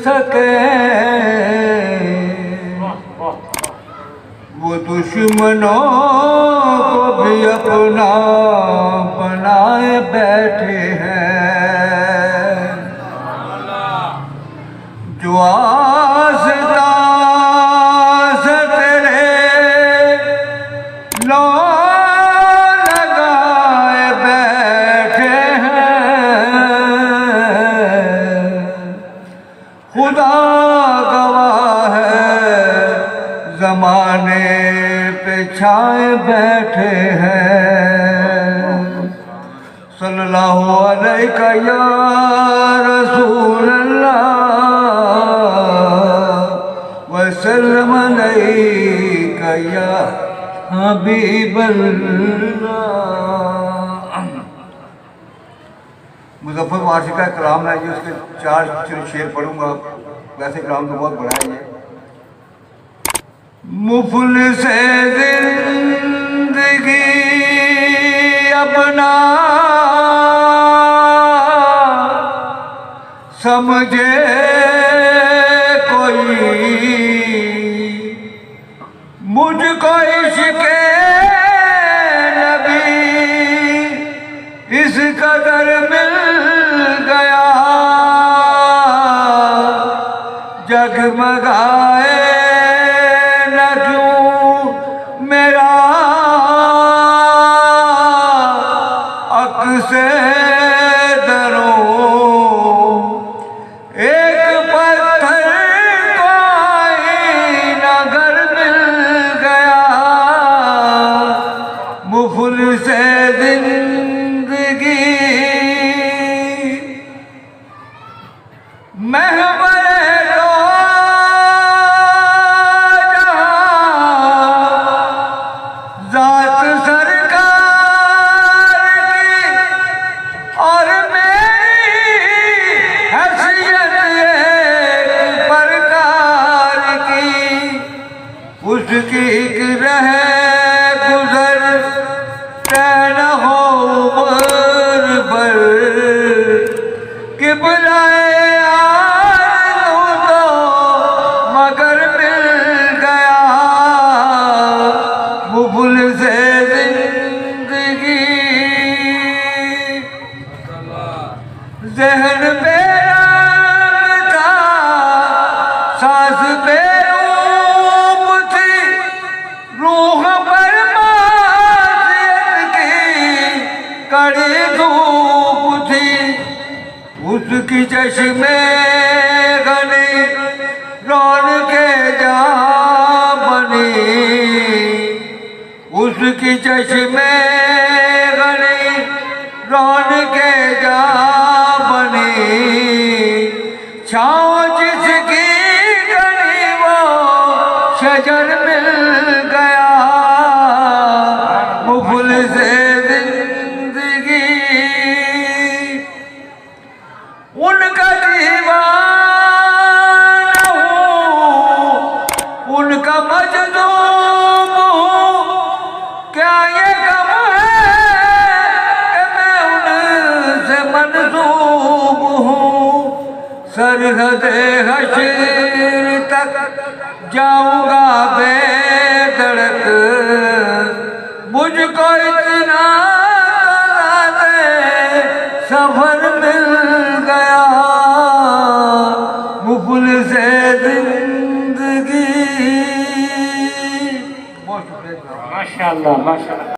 سکے وہ دشمنوں کو بھی اپنا بنائے بیٹھے ہیں جو آستان سے تیرے لو لگائے بیٹھے ہیں خدا گواہ ہے زمانے پہ چھائے بیٹھے ہیں صلی اللہ علیہ یا رسول اللہ وسلم علیہ یا حبیب اللہ۔ مظفر وارثی کا کلام ہے جی، اس کے 4 شعر پڑھوں گا، ویسے کلام تو بہت بڑا ہے یہ۔ مفلس زندگی اپنا سمجھے کوئی مجھ کو عشق نبی اس قدر مل گیا جگمگائے نہ کیوں میرا عکس دروں ایک پتھر کو آئینہ گر مل گیا مفلس زندگی محور دو جہاں ذات سرکار کی اور میری حیثیت ایک پرکار کی اس کی ایک رہے گزر طے نہ ہو عمر بھر قبلہ آرزو تو مگر مل گیا مفلس زندگی ذہن پہ رنگ تھا سانس پہ روپ تھی روح پر معصیت کی کڑی دھوپ تھی اس کی چشم غنی رونق جہاں بنی اس کی چشم غنی رونق جہاں بنی چھاؤں جس کی گلی وہ شجر مل گیا مفلس زندگی ان کا دیوانہ ہوں ان کا مجذوب ہوں کیا یہ غم ہے کہ میں ان سے منسوب ہوں سرحد حشر تک جاؤں گا بے دڑک مجھ کو اتنا سفر مل گیا مفلس زندگی۔ ماشاءاللہ ماشاءاللہ۔